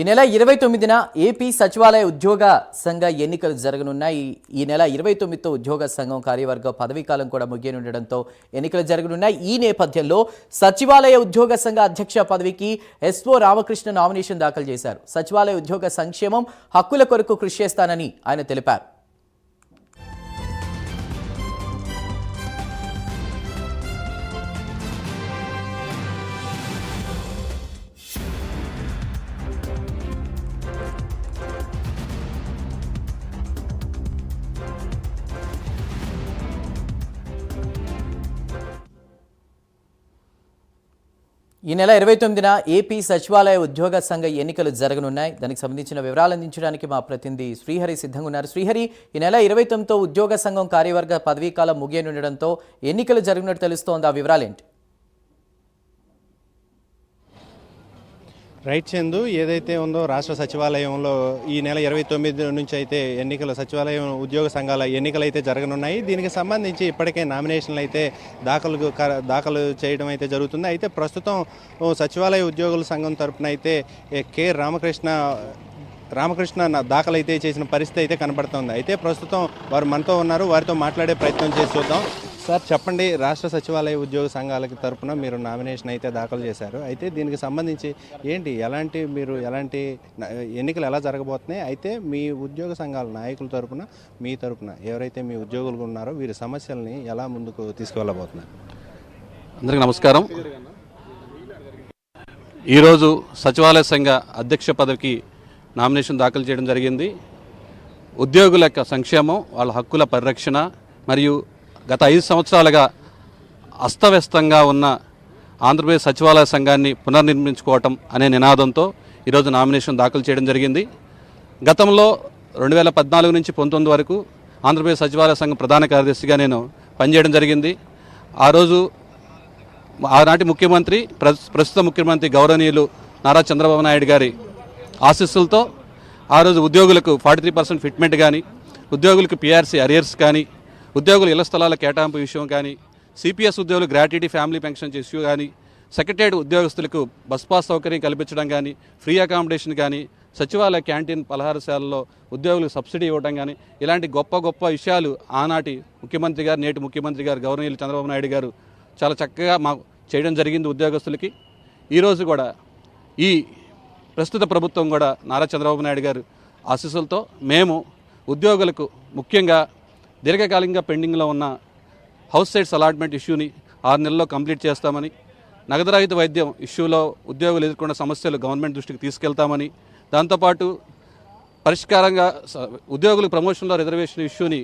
ఈ నెల 29న ఏపీ సచివాలయ ఉద్యోగ సంఘ ఎన్నికలు జరగనున్నాయి. ఈ నెల 29తో ఉద్యోగ సంఘం కార్యవర్గ పదవీకాలం కూడా ముగియనుండడంతో ఎన్నికలు జరగనున్నాయి. ఈ నేపథ్యంలో సచివాలయ ఉద్యోగ సంఘ అధ్యక్ష పదవికి ఎస్ఓ రామకృష్ణ నామినేషన్ దాఖలు చేశారు. సచివాలయ ఉద్యోగ సంక్షేమం, హక్కుల కొరకు కృషి చేస్తానని ఆయన తెలిపారు. ఈ నెల 29న ఏపీ సచివాలయ ఉద్యోగ సంఘ ఎన్నికలు జరగనున్నాయి. దానికి సంబంధించిన వివరాలు అందించడానికి మా ప్రతినిధి శ్రీహరి సిద్ధంగా ఉన్నారు. శ్రీహరి, ఈ నెల 29తో ఉద్యోగ సంఘం కార్యవర్గ పదవీకాలం ముగియనుండడంతో ఎన్నికలు జరిగినట్టు తెలుస్తోంది. ఆ వివరాలేంటి? రైట్ చందు, ఏదైతే ఉందో రాష్ట్ర సచివాలయంలో ఈ నెల 29 నుంచి అయితే ఎన్నికలు సచివాలయం ఉద్యోగ సంఘాల ఎన్నికలు అయితే జరగనున్నాయి. దీనికి సంబంధించి ఇప్పటికే నామినేషన్లు అయితే దాఖలు చేయడం అయితే జరుగుతుంది. అయితే ప్రస్తుతం సచివాలయ ఉద్యోగుల సంఘం తరపున అయితే కె రామకృష్ణ దాఖలు అయితే చేసిన పరిస్థితి అయితే కనబడుతుంది. అయితే ప్రస్తుతం వారు మనతో ఉన్నారు, వారితో మాట్లాడే ప్రయత్నం చేసి చూద్దాం. సార్ చెప్పండి, రాష్ట్ర సచివాలయ ఉద్యోగ సంఘాలకి తరపున మీరు నామినేషన్ అయితే దాఖలు చేశారు. అయితే దీనికి సంబంధించి ఏంటి, ఎలాంటి ఎన్నికలు ఎలా జరగబోతున్నాయి, అయితే మీ ఉద్యోగ సంఘాల నాయకుల తరపున మీ తరపున ఎవరైతే మీ ఉద్యోగులు ఉన్నారో వీరి సమస్యల్ని ఎలా ముందుకు తీసుకువెళ్ళబోతున్నారు? అందరికీ నమస్కారం. ఈరోజు సచివాలయ సంఘ అధ్యక్ష పదవికి నామినేషన్ దాఖలు చేయడం జరిగింది. ఉద్యోగుల యొక్క సంక్షేమం, వాళ్ళ హక్కుల పరిరక్షణ మరియు గత 5 సంవత్సరాలుగా అస్తవ్యస్తంగా ఉన్న ఆంధ్రప్రదేశ్ సచివాలయ సంఘాన్ని పునర్నిర్మించుకోవటం అనే నినాదంతో ఈరోజు నామినేషన్ దాఖలు చేయడం జరిగింది. గతంలో 2014 నుంచి 19 వరకు ఆంధ్రప్రదేశ్ సచివాలయ సంఘం ప్రధాన కార్యదర్శిగా నేను పనిచేయడం జరిగింది. ఆ రోజు ఆనాటి ముఖ్యమంత్రి, ప్రస్తుత ముఖ్యమంత్రి గౌరవనీయులు నారా చంద్రబాబు నాయుడు గారి ఆశీస్సులతో ఆ రోజు ఉద్యోగులకు 43% ఫిట్మెంట్ కానీ, ఉద్యోగులకు పిఆర్సీ అరియర్స్ కానీ, ఉద్యోగులు ఇళ్ల స్థలాల కేటాయింపు విషయం కానీ, సిపిఎస్ ఉద్యోగులు గ్రాట్యుటీ ఫ్యామిలీ పెన్షన్ ఇష్యూ కానీ, సెక్రటేరియట్ ఉద్యోగస్తులకు బస్ పాస్ సౌకర్యం కల్పించడం కానీ, ఫ్రీ అకామిడేషన్ కానీ, సచివాలయ క్యాంటీన్ పలహారశాలలో ఉద్యోగులకు సబ్సిడీ ఇవ్వడం కానీ, ఇలాంటి గొప్ప గొప్ప విషయాలు ఆనాటి ముఖ్యమంత్రి గారు, నేటి ముఖ్యమంత్రి గారు గౌరవనీయులు చంద్రబాబు నాయుడు గారు చాలా చక్కగా మాకు చేయడం జరిగింది ఉద్యోగస్తులకి. ఈరోజు కూడా ఈ ప్రస్తుత ప్రభుత్వం కూడా నారా చంద్రబాబు నాయుడు గారు ఆశీస్సులతో మేము ఉద్యోగులకు ముఖ్యంగా దీర్ఘకాలికంగా పెండింగ్లో ఉన్న హౌస్ సైట్స్ అలాట్మెంట్ ఇష్యూని 6 నెలల్లో కంప్లీట్ చేస్తామని, నగదురహిత వైద్యం ఇష్యూలో ఉద్యోగులు ఎదుర్కొన్న సమస్యలు గవర్నమెంట్ దృష్టికి తీసుకెళ్తామని, దాంతోపాటు పరిష్కారంగా ఉద్యోగుల ప్రమోషన్లో రిజర్వేషన్ ఇష్యూని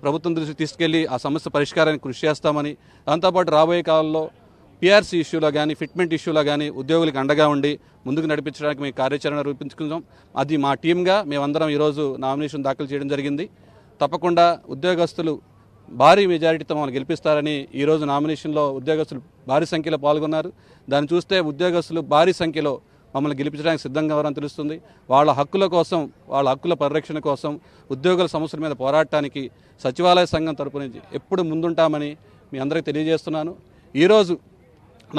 ప్రభుత్వం దృష్టికి తీసుకెళ్లి ఆ సమస్య పరిష్కారానికి కృషి చేస్తామని, దాంతోపాటు రాబోయే కాలంలో పిఆర్సీ ఇష్యూలో కానీ, ఫిట్మెంట్ ఇష్యూలో కానీ ఉద్యోగులకు అండగా ఉండి ముందుకు నడిపించడానికి మేము కార్యాచరణ రూపించుకుంటాం. అది మా టీమ్గా మేమందరం ఈరోజు నామినేషన్ దాఖలు చేయడం జరిగింది. తప్పకుండా ఉద్యోగస్తులు భారీ మెజారిటీతో మమ్మల్ని గెలిపిస్తారని ఈరోజు నామినేషన్లో ఉద్యోగస్తులు భారీ సంఖ్యలో పాల్గొన్నారు. దాన్ని చూస్తే ఉద్యోగస్తులు భారీ సంఖ్యలో మమ్మల్ని గెలిపించడానికి సిద్ధంగా ఉన్నారని తెలుస్తుంది. వాళ్ళ హక్కుల కోసం, వాళ్ళ హక్కుల పరిరక్షణ కోసం, ఉద్యోగుల సమస్యల మీద పోరాటానికి సచివాలయ సంఘం తరపు నుంచి ఎప్పుడు ముందుంటామని మీ అందరికీ తెలియజేస్తున్నాను. ఈరోజు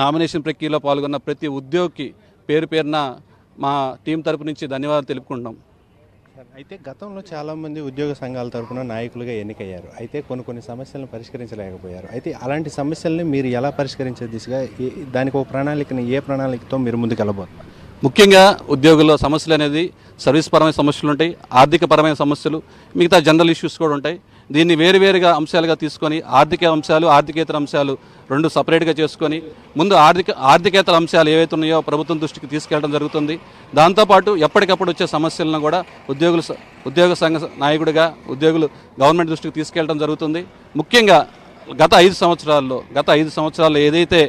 నామినేషన్ ప్రక్రియలో పాల్గొన్న ప్రతి ఉద్యోగికి పేరు పేరున మా టీం తరపు నుంచి ధన్యవాదాలు తెలుపుకుంటున్నాం. అయితే గతంలో చాలామంది ఉద్యోగ సంఘాల తరపున నాయకులుగా ఎన్నికయ్యారు. అయితే కొన్ని సమస్యలను పరిష్కరించలేకపోయారు. అయితే అలాంటి సమస్యల్ని మీరు ఎలా పరిష్కరించే దిశగా దానికి ఒక ప్రణాళికని, ఏ ప్రణాళికతో మీరు ముందుకు వెళ్ళబోతున్నారు? ముఖ్యంగా ఉద్యోగుల సమస్యలు అనేది సర్వీస్ పరమైన సమస్యలు ఉంటాయి, ఆర్థిక పరమైన సమస్యలు, మిగతా జనరల్ ఇష్యూస్ కూడా ఉంటాయి. దీన్ని వేరువేరుగా అంశాలుగా తీసుకొని ఆర్థిక అంశాలు, ఆర్థికేతర అంశాలు రెండు సపరేట్గా చేసుకొని ముందు ఆర్థికేతర అంశాలు ఏవైతే ఉన్నాయో ప్రభుత్వం దృష్టికి తీసుకెళ్లడం జరుగుతుంది. దాంతోపాటు ఎప్పటికప్పుడు వచ్చే సమస్యలను కూడా ఉద్యోగ సంఘ నాయకుడిగా ఉద్యోగులు గవర్నమెంట్ దృష్టికి తీసుకెళ్లడం జరుగుతుంది. ముఖ్యంగా గత 5 సంవత్సరాల్లో ఏదైతే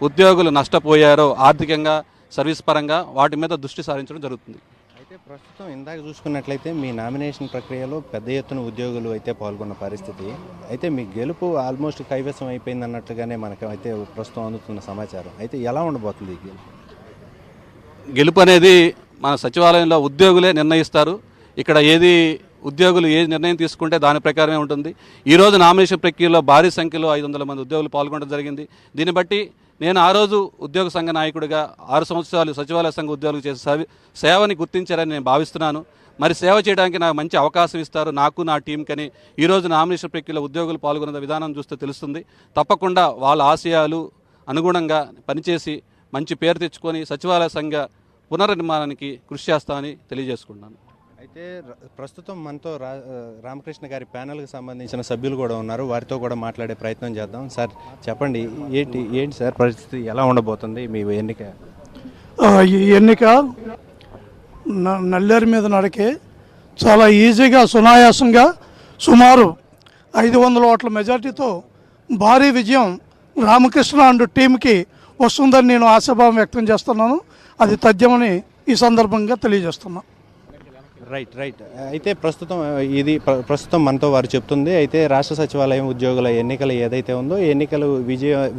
ఉద్యోగులు నష్టపోయారో ఆర్థికంగా, సర్వీస్ పరంగా, వాటి మీద దృష్టి సారించడం జరుగుతుంది. అయితే ప్రస్తుతం ఇందాక చూసుకున్నట్లయితే మీ నామినేషన్ ప్రక్రియలో పెద్ద ఎత్తున ఉద్యోగులు అయితే పాల్గొన్న పరిస్థితి. అయితే మీ గెలుపు ఆల్మోస్ట్ కైవసం అయిపోయింది అన్నట్లుగానే మనకు అయితే ప్రస్తుతం అందుతున్న సమాచారం. అయితే ఎలా ఉండబోతుంది ఈ గెలుపు అనేది మన సచివాలయంలో ఉద్యోగులే నిర్ణయిస్తారు. ఇక్కడ ఉద్యోగులు ఏ నిర్ణయం తీసుకుంటే దాని ప్రకారమే ఉంటుంది. ఈరోజు నామినేషన్ ప్రక్రియలో భారీ సంఖ్యలో 500 మంది ఉద్యోగులు పాల్గొనడం జరిగింది. దీన్ని బట్టి నేను ఆ రోజు ఉద్యోగ సంఘ నాయకుడిగా 6 సంవత్సరాలు సచివాలయ సంఘ ఉద్యోగులు చేసే సేవని గుర్తించారని నేను భావిస్తున్నాను. మరి సేవ చేయడానికి నాకు మంచి అవకాశం ఇస్తారు నాకు నా టీంకని ఈరోజు నామినేషన్ ప్రక్రియలో ఉద్యోగులు పాల్గొన్న విధానం చూస్తే తెలుస్తుంది. తప్పకుండా వాళ్ళ ఆశయాలు అనుగుణంగా పనిచేసి మంచి పేరు తెచ్చుకొని సచివాలయ సంఘ పునర్నిర్మాణానికి కృషి చేస్తామని తెలియజేసుకుంటున్నాను. అయితే ప్రస్తుతం మనతో రామకృష్ణ గారి ప్యానెల్కి సంబంధించిన సభ్యులు కూడా ఉన్నారు, వారితో కూడా మాట్లాడే ప్రయత్నం చేద్దాం. సార్ చెప్పండి, ఏంటి సార్ పరిస్థితి, ఎలా ఉండబోతుంది మీ ఎన్నిక? ఈ ఎన్నిక నల్లేరు మీద నడికే చాలా ఈజీగా సునాయాసంగా సుమారు 500 ఓట్ల మెజార్టీతో భారీ విజయం రామకృష్ణ అండ్ టీంకి వస్తుందని నేను ఆశాభావం వ్యక్తం చేస్తున్నాను. అది తథ్యమని ఈ సందర్భంగా తెలియజేస్తున్నా. రైట్. అయితే ప్రస్తుతం మనతో వారు చెప్తుంది. అయితే రాష్ట్ర సచివాలయం ఉద్యోగుల ఎన్నికలు ఏదైతే ఉందో ఎన్నికలు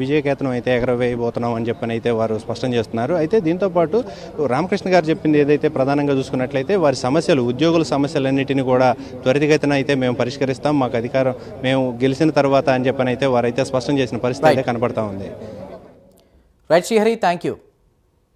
విజయకేతనం అయితే ఎగరవేయబోతున్నాం అని చెప్పని అయితే వారు స్పష్టం చేస్తున్నారు. అయితే దీంతోపాటు రామకృష్ణ గారు చెప్పింది ఏదైతే ప్రధానంగా చూసుకున్నట్లయితే వారి సమస్యలు, ఉద్యోగుల సమస్యలన్నింటినీ కూడా త్వరితగతిన అయితే మేము పరిష్కరిస్తాం, మాకు అధికారం మేము గెలిచిన తర్వాత అని చెప్పని అయితే వారైతే స్పష్టం చేసిన పరిస్థితి అయితే కనబడతా ఉంది. Right Srihari, thank you.